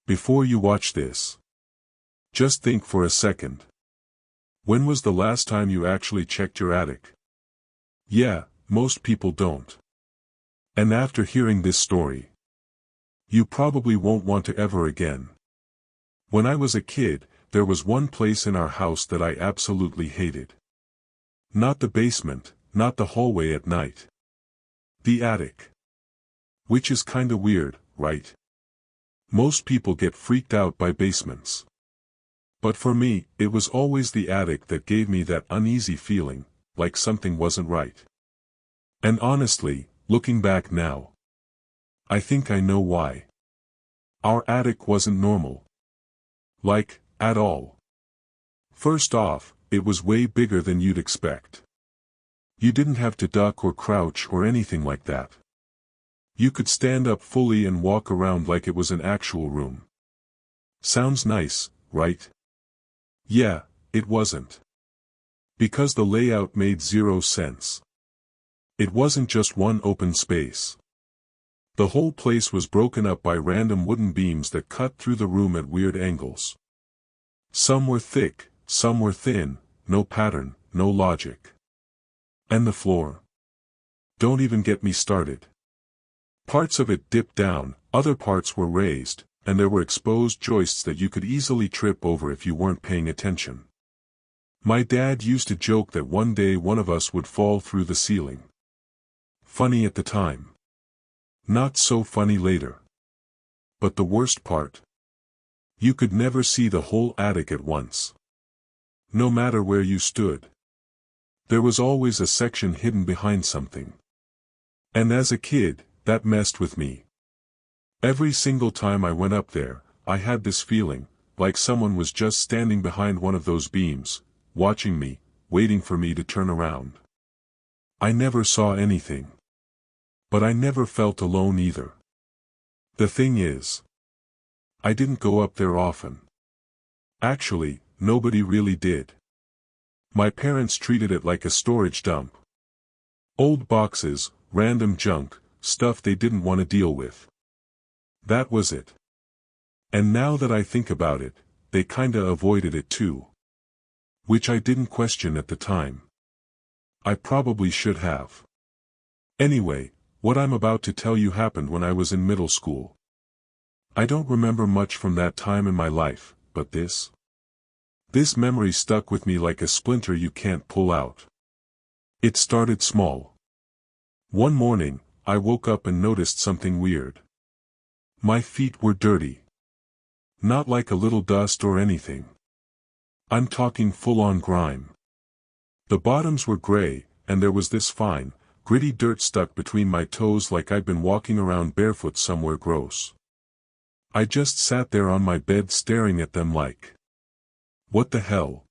Before you watch this, just think for a second. When was the last time you actually checked your attic? Yeah, most people don't. And after hearing this story, you probably won't want to ever again. When I was a kid, there was one place in our house that I absolutely hated. Not the basement, not the hallway at night. The attic. Which is kinda weird, right? Most people get freaked out by basements. But for me, it was always the attic that gave me that uneasy feeling, like something wasn't right. And honestly, looking back now, I think I know why. Our attic wasn't normal. Like, at all. First off, it was way bigger than you'd expect. You didn't have to duck or crouch or anything like that. You could stand up fully and walk around like it was an actual room. Sounds nice, right? Yeah, it wasn't. Because the layout made zero sense. It wasn't just one open space. The whole place was broken up by random wooden beams that cut through the room at weird angles. Some were thick, some were thin, no pattern, no logic. And the floor. Don't even get me started. Parts of it dipped down, other parts were raised, and there were exposed joists that you could easily trip over if you weren't paying attention. My dad used to joke that one day one of us would fall through the ceiling. Funny at the time. Not so funny later. But the worst part? You could never see the whole attic at once. No matter where you stood. There was always a section hidden behind something. And as a kid, that messed with me. Every single time I went up there, I had this feeling, like someone was just standing behind one of those beams, watching me, waiting for me to turn around. I never saw anything. But I never felt alone either. The thing is, I didn't go up there often. Actually, nobody really did. My parents treated it like a storage dump. Old boxes, random junk, stuff they didn't want to deal with. That was it. And now that I think about it, they kinda avoided it too. Which I didn't question at the time. I probably should have. Anyway, what I'm about to tell you happened when I was in middle school. I don't remember much from that time in my life, but this memory stuck with me like a splinter you can't pull out. It started small. One morning, I woke up and noticed something weird. My feet were dirty. Not like a little dust or anything. I'm talking full-on grime. The bottoms were gray, and there was this fine, gritty dirt stuck between my toes like I'd been walking around barefoot somewhere gross. I just sat there on my bed staring at them like, what the hell?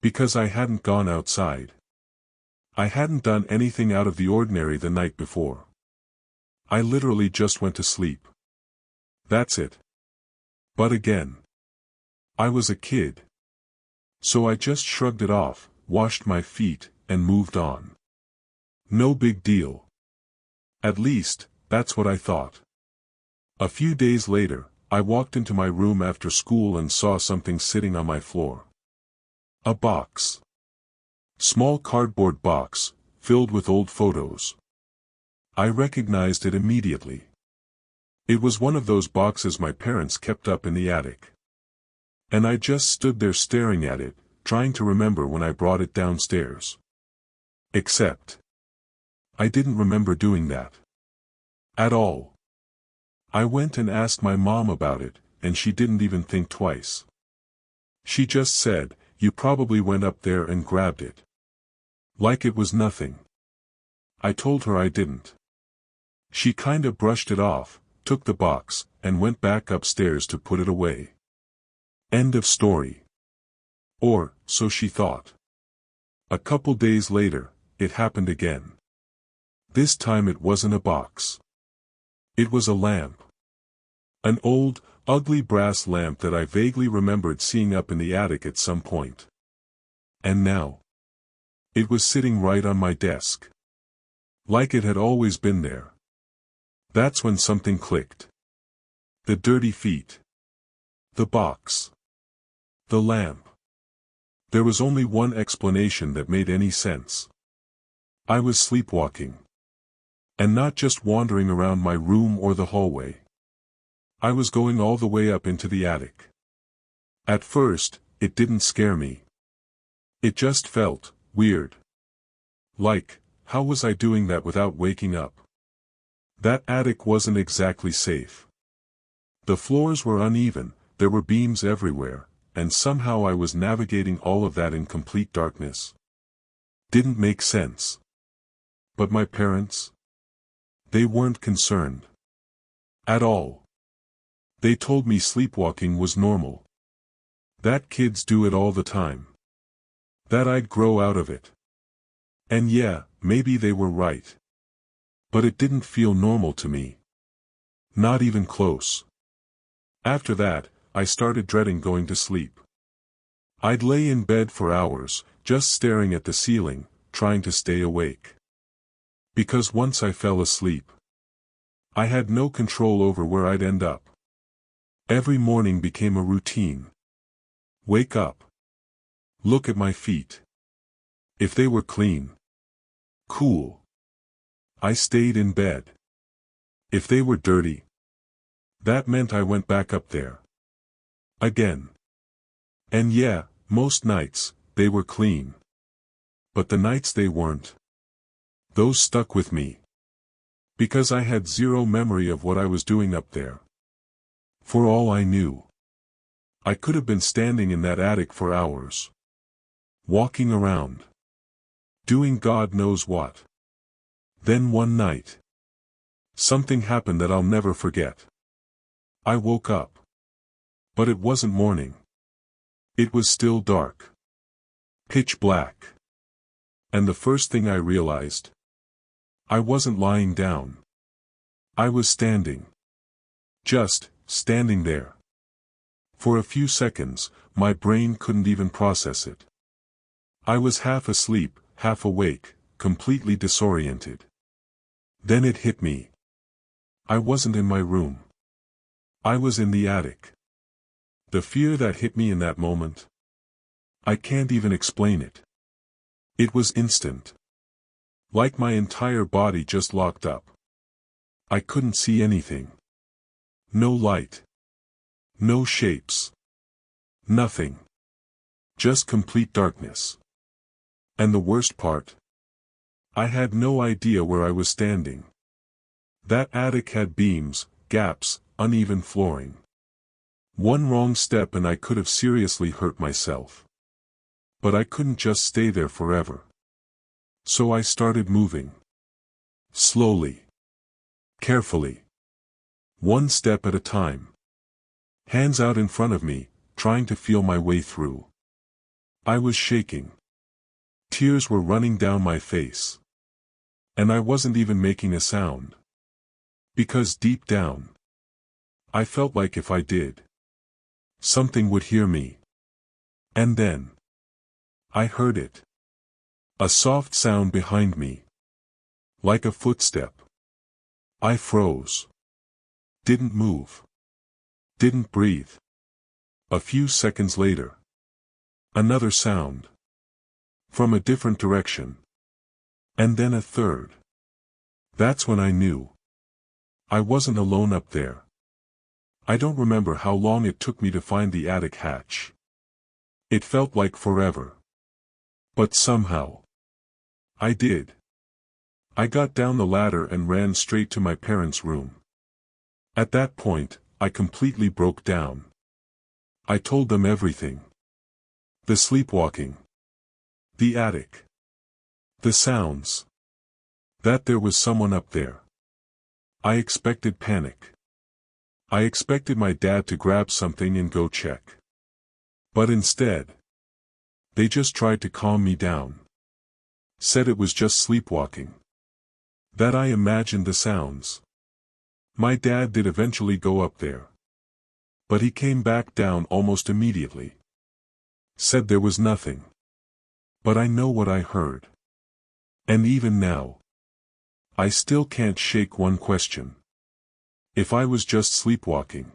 Because I hadn't gone outside. I hadn't done anything out of the ordinary the night before. I literally just went to sleep. That's it. But again, I was a kid. So I just shrugged it off, washed my feet, and moved on. No big deal. At least, that's what I thought. A few days later, I walked into my room after school and saw something sitting on my floor. A box. Small cardboard box, filled with old photos. I recognized it immediately. It was one of those boxes my parents kept up in the attic. And I just stood there staring at it, trying to remember when I brought it downstairs. Except, I didn't remember doing that. At all. I went and asked my mom about it, and she didn't even think twice. She just said, "You probably went up there and grabbed it." Like it was nothing. I told her I didn't. She kinda brushed it off, took the box, and went back upstairs to put it away. End of story. Or, so she thought. A couple days later, it happened again. This time it wasn't a box. It was a lamp. An old, ugly brass lamp that I vaguely remembered seeing up in the attic at some point. And now, it was sitting right on my desk. Like it had always been there. That's when something clicked. The dirty feet. The box. The lamp. There was only one explanation that made any sense. I was sleepwalking. And not just wandering around my room or the hallway. I was going all the way up into the attic. At first, it didn't scare me. It just felt weird. Like, how was I doing that without waking up? That attic wasn't exactly safe. The floors were uneven, there were beams everywhere, and somehow I was navigating all of that in complete darkness. Didn't make sense. But my parents? They weren't concerned. At all. They told me sleepwalking was normal. That kids do it all the time. That I'd grow out of it. And yeah, maybe they were right. But it didn't feel normal to me. Not even close. After that, I started dreading going to sleep. I'd lay in bed for hours, just staring at the ceiling, trying to stay awake. Because once I fell asleep, I had no control over where I'd end up. Every morning became a routine. Wake up. Look at my feet. If they were clean. Cool. I stayed in bed. If they were dirty, that meant I went back up there. Again. And yeah, most nights, they were clean. But the nights they weren't, those stuck with me. Because I had zero memory of what I was doing up there. For all I knew, I could have been standing in that attic for hours. Walking around. Doing God knows what. Then one night, something happened that I'll never forget. I woke up. But it wasn't morning. It was still dark. Pitch black. And the first thing I realized, I wasn't lying down. I was standing. Just standing there. For a few seconds, my brain couldn't even process it. I was half asleep, half awake, completely disoriented. Then it hit me. I wasn't in my room. I was in the attic. The fear that hit me in that moment, I can't even explain it. It was instant. Like my entire body just locked up. I couldn't see anything. No light. No shapes. Nothing. Just complete darkness. And the worst part? I had no idea where I was standing. That attic had beams, gaps, uneven flooring. One wrong step and I could have seriously hurt myself. But I couldn't just stay there forever. So I started moving. Slowly. Carefully. One step at a time. Hands out in front of me, trying to feel my way through. I was shaking. Tears were running down my face. And I wasn't even making a sound. Because deep down, I felt like if I did, something would hear me. And then, I heard it. A soft sound behind me. Like a footstep. I froze. Didn't move. Didn't breathe. A few seconds later, another sound. From a different direction. And then a third. That's when I knew. I wasn't alone up there. I don't remember how long it took me to find the attic hatch. It felt like forever. But somehow, I did. I got down the ladder and ran straight to my parents' room. At that point, I completely broke down. I told them everything. The sleepwalking. The attic. The sounds. That there was someone up there. I expected panic. I expected my dad to grab something and go check. But instead, they just tried to calm me down. Said it was just sleepwalking. That I imagined the sounds. My dad did eventually go up there. But he came back down almost immediately. Said there was nothing. But I know what I heard. And even now, I still can't shake one question. If I was just sleepwalking,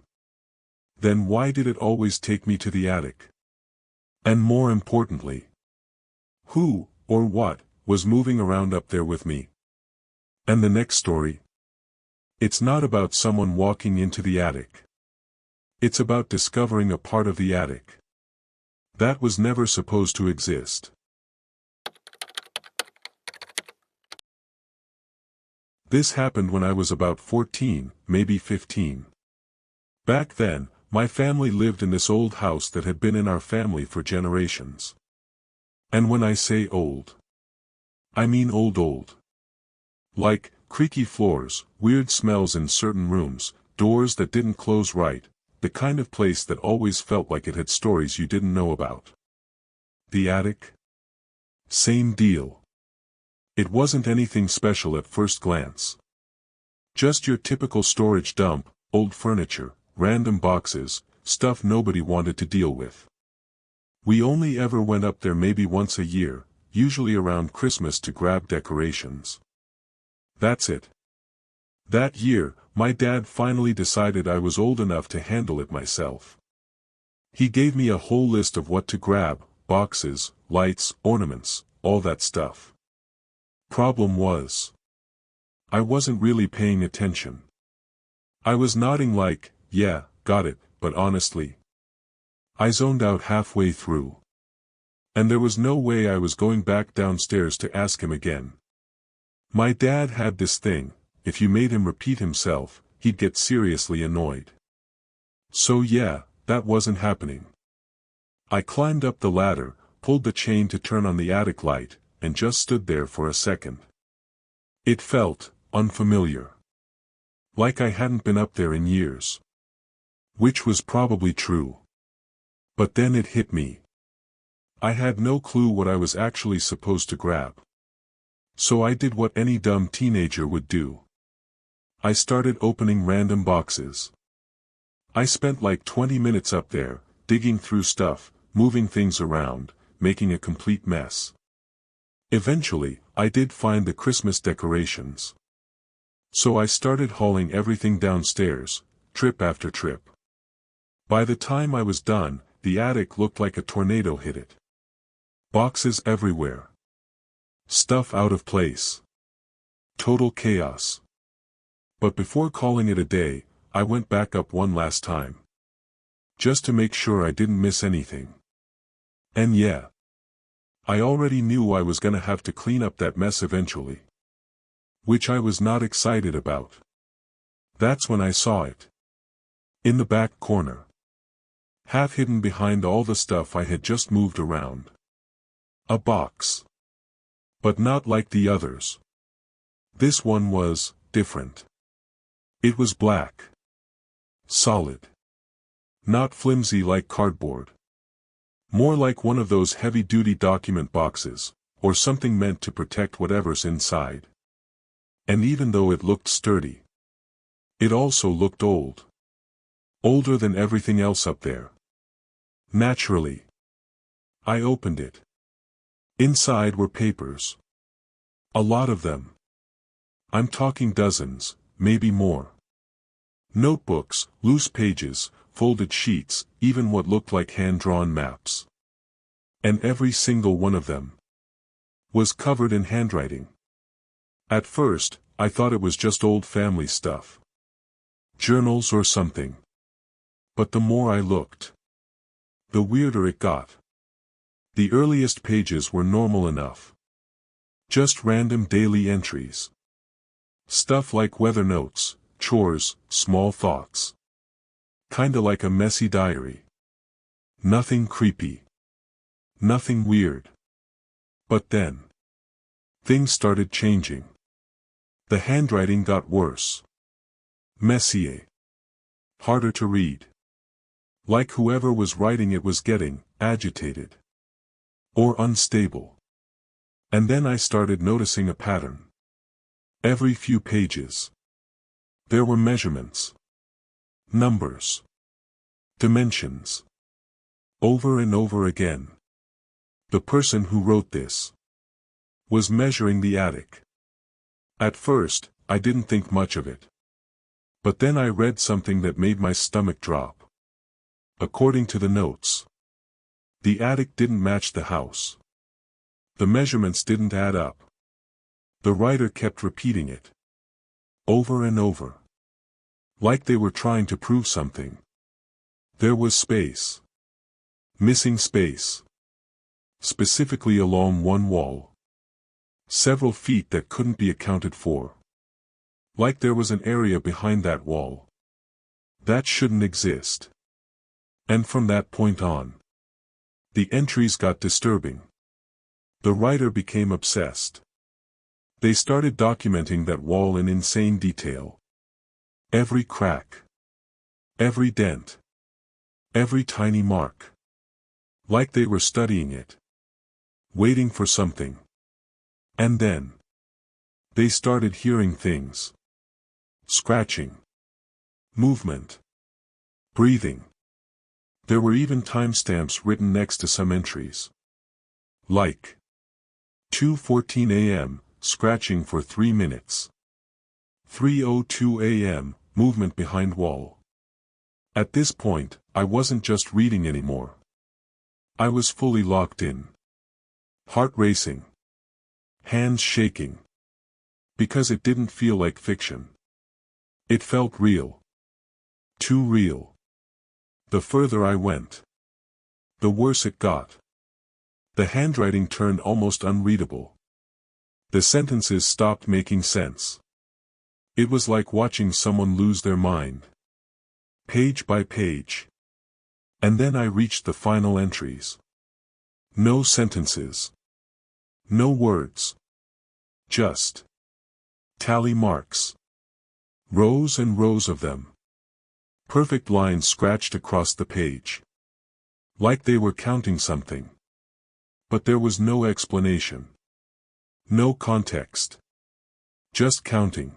Then why did it always take me to the attic? And more importantly, who, or what, was moving around up there with me? And the next story? It's not about someone walking into the attic. It's about discovering a part of the attic that was never supposed to exist. This happened when I was about 14, maybe 15. Back then, my family lived in this old house that had been in our family for generations. And when I say old, I mean old. Like, creaky floors, weird smells in certain rooms, doors that didn't close right, the kind of place that always felt like it had stories you didn't know about. The attic? Same deal. It wasn't anything special at first glance. Just your typical storage dump, old furniture, random boxes, stuff nobody wanted to deal with. We only ever went up there maybe once a year, usually around Christmas to grab decorations. That's it. That year, my dad finally decided I was old enough to handle it myself. He gave me a whole list of what to grab: boxes, lights, ornaments, all that stuff. Problem was, I wasn't really paying attention. I was nodding like, yeah, got it, but honestly, I zoned out halfway through. And there was no way I was going back downstairs to ask him again. My dad had this thing: if you made him repeat himself, he'd get seriously annoyed. So yeah, that wasn't happening. I climbed up the ladder, pulled the chain to turn on the attic light, and just stood there for a second. It felt unfamiliar. Like I hadn't been up there in years. Which was probably true. But then it hit me. I had no clue what I was actually supposed to grab. So I did what any dumb teenager would do. I started opening random boxes. I spent like 20 minutes up there, digging through stuff, moving things around, making a complete mess. Eventually, I did find the Christmas decorations. So I started hauling everything downstairs, trip after trip. By the time I was done, the attic looked like a tornado hit it. Boxes everywhere. Stuff out of place. Total chaos. But before calling it a day, I went back up one last time. Just to make sure I didn't miss anything. And yeah, I already knew I was gonna have to clean up that mess eventually. Which I was not excited about. That's when I saw it. In the back corner. Half hidden behind all the stuff I had just moved around. A box. But not like the others. This one was different. It was black. Solid. Not flimsy like cardboard. More like one of those heavy-duty document boxes, or something meant to protect whatever's inside. And even though it looked sturdy, it also looked old. Older than everything else up there. Naturally. I opened it. Inside were papers. A lot of them. I'm talking dozens, maybe more. Notebooks, loose pages, folded sheets, even what looked like hand-drawn maps. And every single one of them was covered in handwriting. At first, I thought it was just old family stuff. Journals or something. But the more I looked, the weirder it got. The earliest pages were normal enough. Just random daily entries. Stuff like weather notes, chores, small thoughts. Kinda like a messy diary. Nothing creepy. Nothing weird. But then, things started changing. The handwriting got worse. Messier. Harder to read. Like whoever was writing it was getting agitated. Or unstable. And then I started noticing a pattern. Every few pages, there were measurements. Numbers. Dimensions. Over and over again. The person who wrote this was measuring the attic. At first, I didn't think much of it. But then I read something that made my stomach drop. According to the notes, the attic didn't match the house. The measurements didn't add up. The writer kept repeating it, over and over, like they were trying to prove something. There was space. Missing space. Specifically along one wall. Several feet that couldn't be accounted for. Like there was an area behind that wall. That shouldn't exist. And from that point on, the entries got disturbing. The writer became obsessed. They started documenting that wall in insane detail. Every crack. Every dent. Every tiny mark. Like they were studying it. Waiting for something. And then they started hearing things. Scratching. Movement. Breathing. There were even timestamps written next to some entries. Like 2:14 a.m., scratching for 3 minutes. 3:02 a.m., movement behind wall. At this point, I wasn't just reading anymore. I was fully locked in. Heart racing. Hands shaking. Because it didn't feel like fiction. It felt real. Too real. The further I went, the worse it got. The handwriting turned almost unreadable. The sentences stopped making sense. It was like watching someone lose their mind. Page by page. And then I reached the final entries. No sentences. No words. Just tally marks. Rows and rows of them. Perfect lines scratched across the page. Like they were counting something. But there was no explanation. No context. Just counting.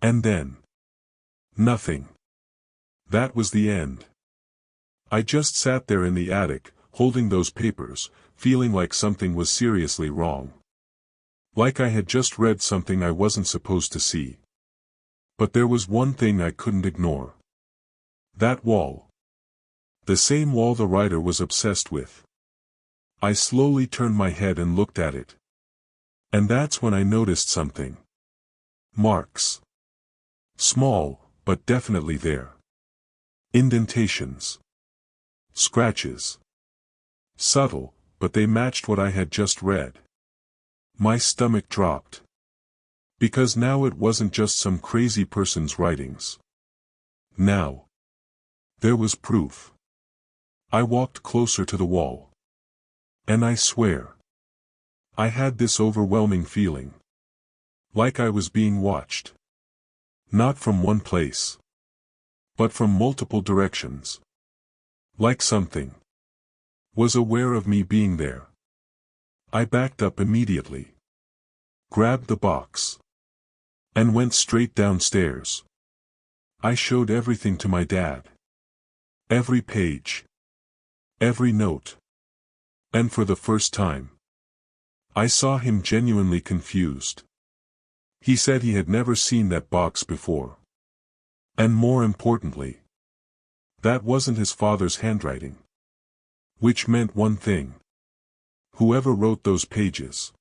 And then nothing. That was the end. I just sat there in the attic, holding those papers, feeling like something was seriously wrong. Like I had just read something I wasn't supposed to see. But there was one thing I couldn't ignore. That wall. The same wall the writer was obsessed with. I slowly turned my head and looked at it. And that's when I noticed something. Marks. Small, but definitely there. Indentations. Scratches. Subtle, but they matched what I had just read. My stomach dropped. Because now it wasn't just some crazy person's writings. Now there was proof. I walked closer to the wall. And I swear, I had this overwhelming feeling. Like I was being watched. Not from one place. But from multiple directions. Like something was aware of me being there. I backed up immediately. Grabbed the box. And went straight downstairs. I showed everything to my dad. Every page. Every note. And for the first time, I saw him genuinely confused. He said he had never seen that box before. And more importantly, that wasn't his father's handwriting. Which meant one thing. Whoever wrote those pages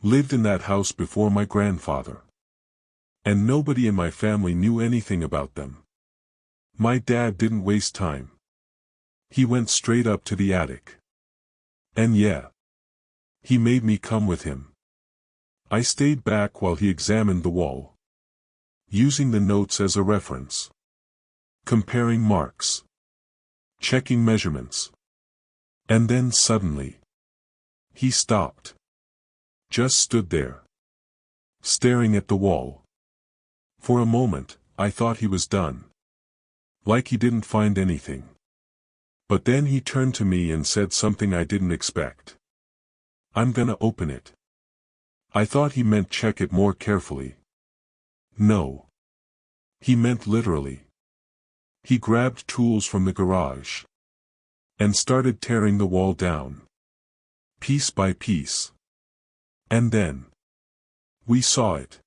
lived in that house before my grandfather. And nobody in my family knew anything about them. My dad didn't waste time. He went straight up to the attic. And yeah, he made me come with him. I stayed back while he examined the wall. Using the notes as a reference. Comparing marks. Checking measurements. And then suddenly, he stopped. Just stood there. Staring at the wall. For a moment, I thought he was done. Like he didn't find anything. But then he turned to me and said something I didn't expect. I'm gonna open it. I thought he meant check it more carefully. No. He meant literally. He grabbed tools from the garage. And started tearing the wall down. Piece by piece. And then we saw it.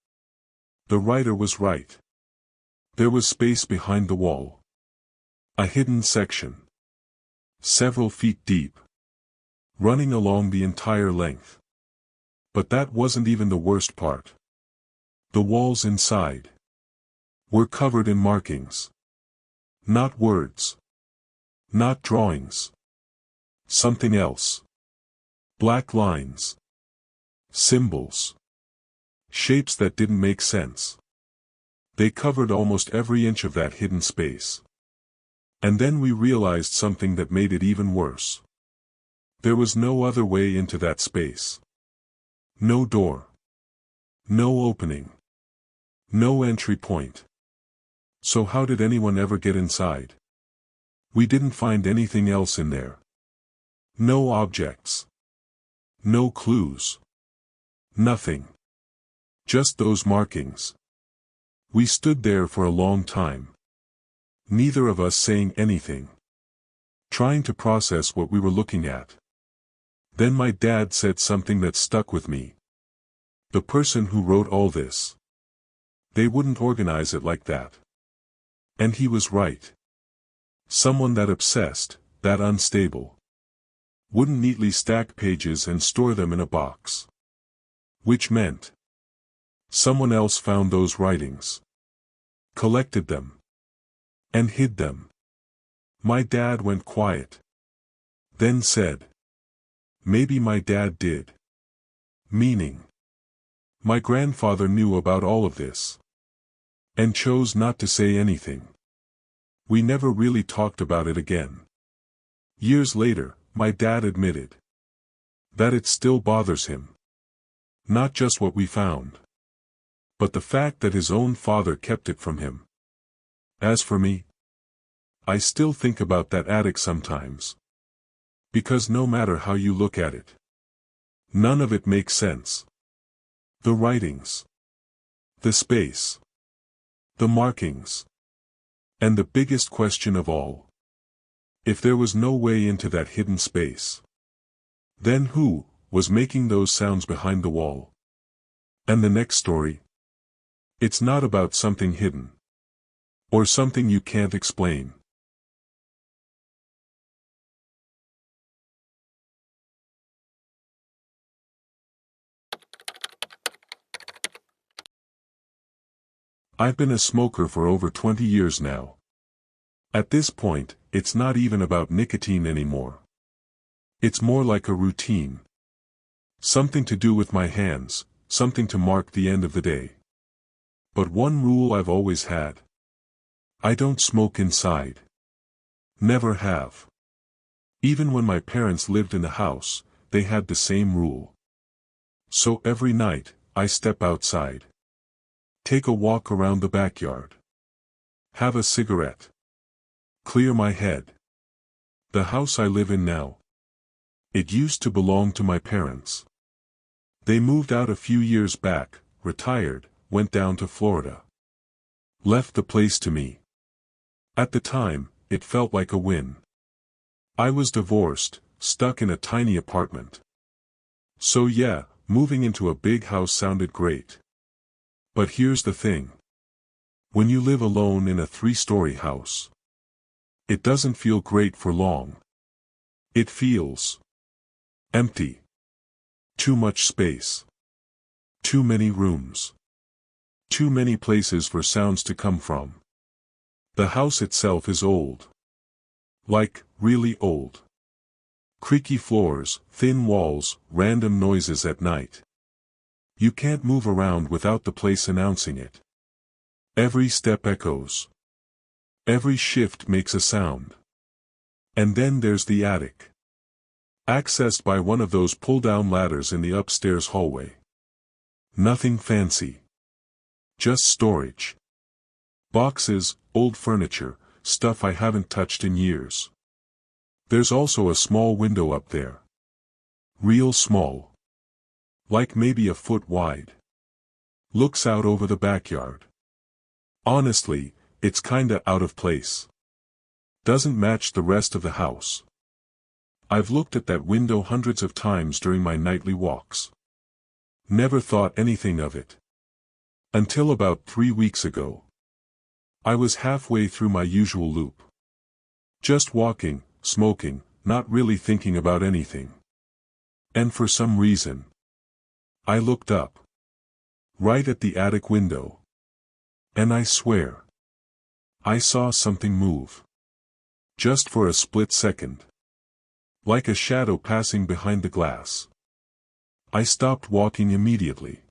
The writer was right. There was space behind the wall. A hidden section. Several feet deep. Running along the entire length. But that wasn't even the worst part. The walls inside were covered in markings. Not words. Not drawings. Something else. Black lines. Symbols. Shapes that didn't make sense. They covered almost every inch of that hidden space. And then we realized something that made it even worse. There was no other way into that space. No door. No opening. No entry point. So how did anyone ever get inside? We didn't find anything else in there. No objects. No clues. Nothing. Just those markings. We stood there for a long time. Neither of us saying anything. Trying to process what we were looking at. Then my dad said something that stuck with me. The person who wrote all this. They wouldn't organize it like that. And he was right. Someone that obsessed, that unstable, wouldn't neatly stack pages and store them in a box. Which meant someone else found those writings, collected them, and hid them. My dad went quiet. Then said, "Maybe my dad did." Meaning, my grandfather knew about all of this. And chose not to say anything. We never really talked about it again. Years later, my dad admitted that it still bothers him. Not just what we found, but the fact that his own father kept it from him. As for me, I still think about that attic sometimes. Because no matter how you look at it, none of it makes sense. The writings, the space, the markings, and the biggest question of all. If there was no way into that hidden space, then who was making those sounds behind the wall? And the next story? It's not about something hidden. Or something you can't explain. I've been a smoker for over 20 years now. At this point, it's not even about nicotine anymore. It's more like a routine. Something to do with my hands, something to mark the end of the day. But one rule I've always had. I don't smoke inside. Never have. Even when my parents lived in the house, they had the same rule. So every night, I step outside. Take a walk around the backyard. Have a cigarette. Clear my head. The house I live in now. It used to belong to my parents. They moved out a few years back, retired, went down to Florida. Left the place to me. At the time, it felt like a win. I was divorced, stuck in a tiny apartment. So yeah, moving into a big house sounded great. But here's the thing. When you live alone in a 3-story house, it doesn't feel great for long. It feels empty. Too much space. Too many rooms. Too many places for sounds to come from. The house itself is old. Like, really old. Creaky floors, thin walls, random noises at night. You can't move around without the place announcing it. Every step echoes. Every shift makes a sound. And then there's the attic. Accessed by one of those pull-down ladders in the upstairs hallway. Nothing fancy. Just storage. Boxes, old furniture, stuff I haven't touched in years. There's also a small window up there. Real small. Like maybe a foot wide. Looks out over the backyard. Honestly, it's kinda out of place. Doesn't match the rest of the house. I've looked at that window hundreds of times during my nightly walks. Never thought anything of it. Until about 3 weeks ago. I was halfway through my usual loop. Just walking, smoking, not really thinking about anything. And for some reason, I looked up. Right at the attic window. And I swear, I saw something move. Just for a split second. Like a shadow passing behind the glass. I stopped walking immediately.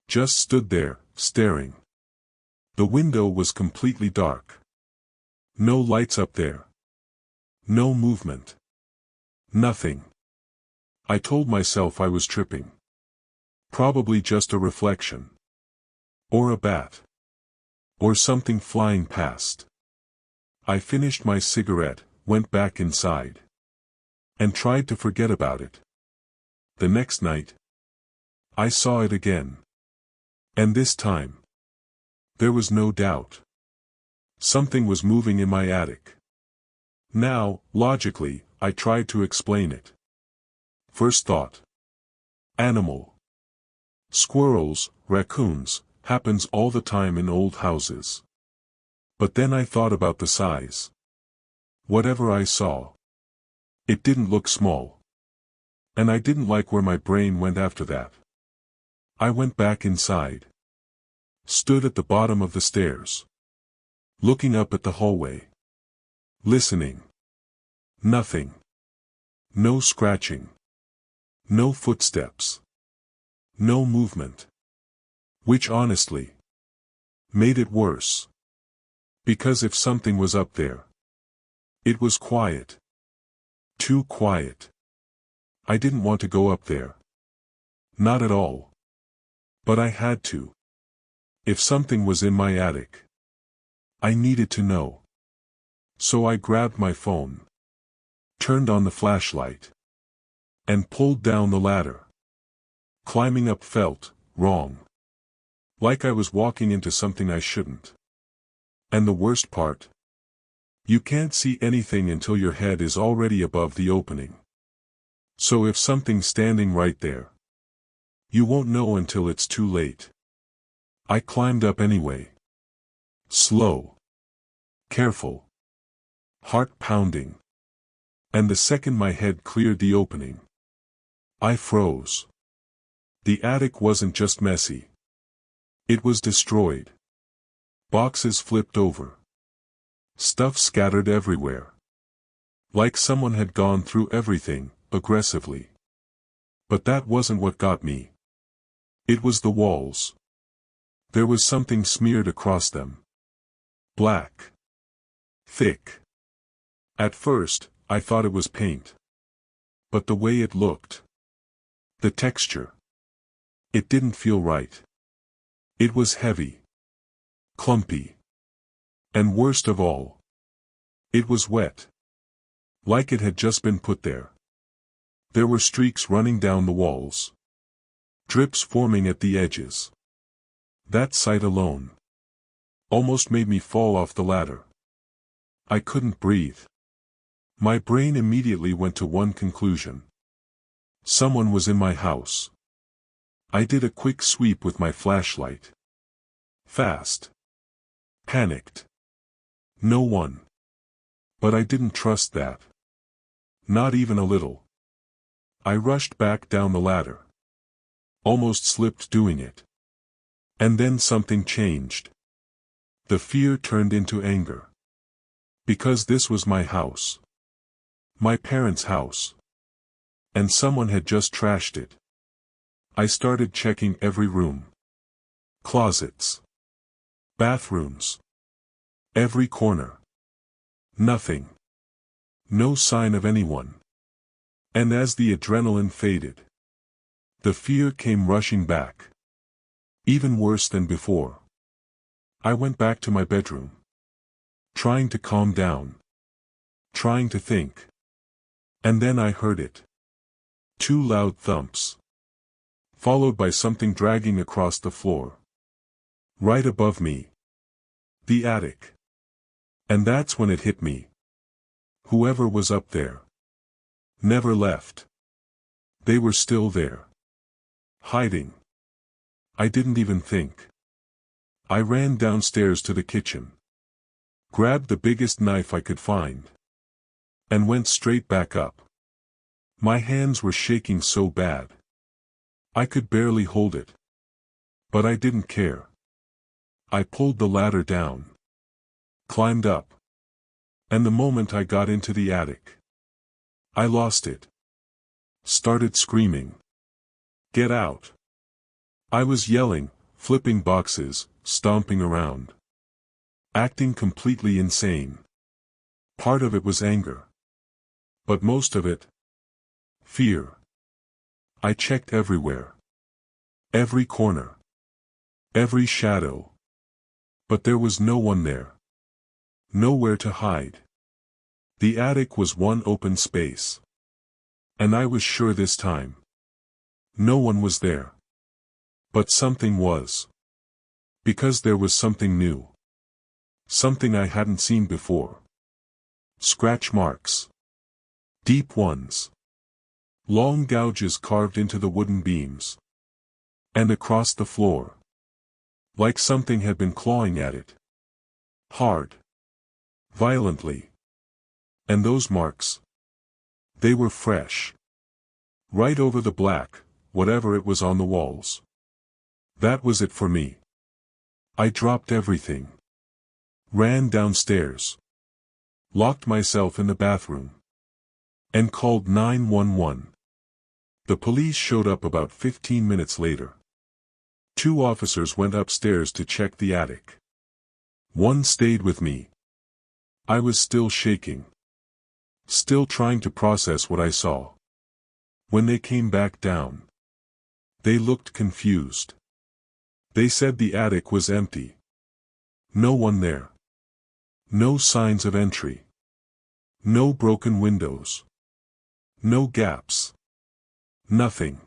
Just stood there, staring. The window was completely dark. No lights up there. No movement. Nothing. I told myself I was tripping. Probably just a reflection. Or a bat. Or something flying past. I finished my cigarette, went back inside. And tried to forget about it. The next night, I saw it again. And this time, there was no doubt. Something was moving in my attic. Now, logically, I tried to explain it. First thought. Animal. Squirrels, raccoons, happens all the time in old houses. But then I thought about the size. Whatever I saw. It didn't look small. And I didn't like where my brain went after that. I went back inside. Stood at the bottom of the stairs. Looking up at the hallway. Listening. Nothing. No scratching. No footsteps. No movement. Which honestly made it worse. Because if something was up there, it was quiet. Too quiet. I didn't want to go up there. Not at all. But I had to. If something was in my attic, I needed to know. So I grabbed my phone. Turned on the flashlight. And pulled down the ladder. Climbing up felt wrong. Like I was walking into something I shouldn't. And the worst part? You can't see anything until your head is already above the opening. So if something's standing right there, you won't know until it's too late. I climbed up anyway. Slow. Careful. Heart pounding. And the second my head cleared the opening, I froze. The attic wasn't just messy. It was destroyed. Boxes flipped over. Stuff scattered everywhere. Like someone had gone through everything, aggressively. But that wasn't what got me. It was the walls. There was something smeared across them. Black. Thick. At first, I thought it was paint. But the way it looked. The texture. It didn't feel right. It was heavy. Clumpy. And worst of all, it was wet. Like it had just been put there. There were streaks running down the walls. Drips forming at the edges. That sight alone almost made me fall off the ladder. I couldn't breathe. My brain immediately went to one conclusion. Someone was in my house. I did a quick sweep with my flashlight. Fast. Panicked. No one. But I didn't trust that. Not even a little. I rushed back down the ladder. Almost slipped doing it. And then something changed. The fear turned into anger. Because this was my house. My parents' house. And someone had just trashed it. I started checking every room. Closets. Bathrooms. Every corner. Nothing. No sign of anyone. And as the adrenaline faded, the fear came rushing back. Even worse than before. I went back to my bedroom. Trying to calm down. Trying to think. And then I heard it. 2 loud thumps. Followed by something dragging across the floor. Right above me. The attic. And that's when it hit me. Whoever was up there never left. They were still there. Hiding. I didn't even think. I ran downstairs to the kitchen. Grabbed the biggest knife I could find. and went straight back up. My hands were shaking so bad. I could barely hold it. But I didn't care. I pulled the ladder down, climbed up, and the moment I got into the attic, I lost it. Started screaming. Get out! I was yelling, flipping boxes, stomping around. Acting completely insane. Part of it was anger. But most of it, fear. I checked everywhere. Every corner. Every shadow. But there was no one there. Nowhere to hide. The attic was one open space. And I was sure this time. No one was there. But something was. Because there was something new. Something I hadn't seen before. Scratch marks. Deep ones. Long gouges carved into the wooden beams. And across the floor. Like something had been clawing at it. Hard. Violently. And those marks. They were fresh. Right over the black, whatever it was on the walls. That was it for me. I dropped everything. Ran downstairs. Locked myself in the bathroom. And called 911. The police showed up about 15 minutes later. 2 officers went upstairs to check the attic. One stayed with me. I was still shaking. Still trying to process what I saw. When they came back down, they looked confused. They said the attic was empty. No one there. No signs of entry. No broken windows. No gaps. Nothing.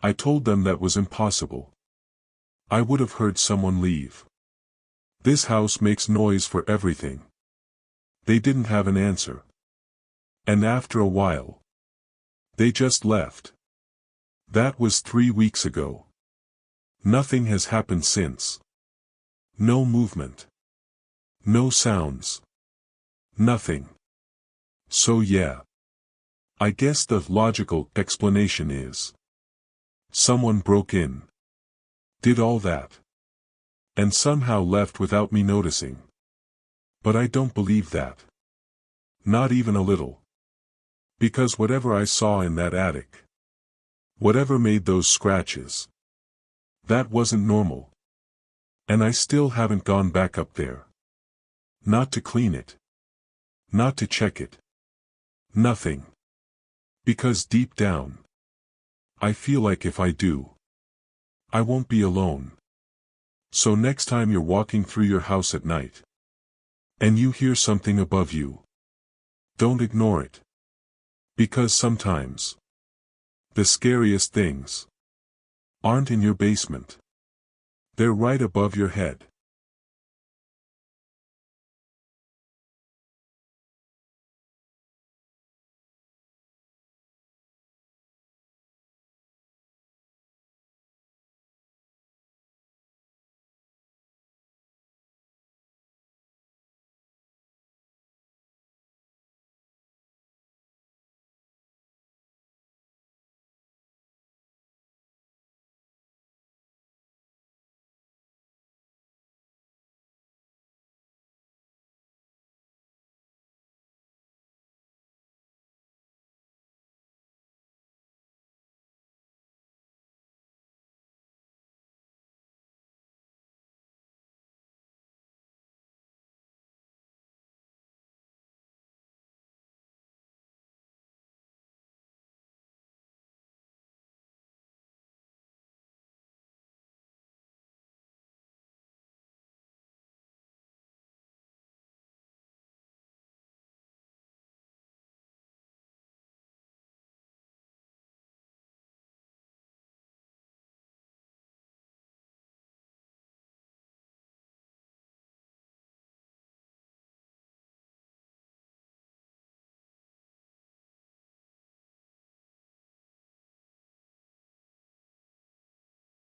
I told them that was impossible. I would have heard someone leave. This house makes noise for everything. They didn't have an answer. And after a while, they just left. That was 3 weeks ago. Nothing has happened since. No movement. No sounds. Nothing. So yeah. I guess the logical explanation is someone broke in. Did all that. And somehow left without me noticing. But I don't believe that. Not even a little. Because whatever I saw in that attic, whatever made those scratches, that wasn't normal. And I still haven't gone back up there. Not to clean it. Not to check it. Nothing. Because deep down, I feel like if I do, I won't be alone. So next time you're walking through your house at night, and you hear something above you, don't ignore it. Because sometimes, the scariest things aren't in your basement. They're right above your head.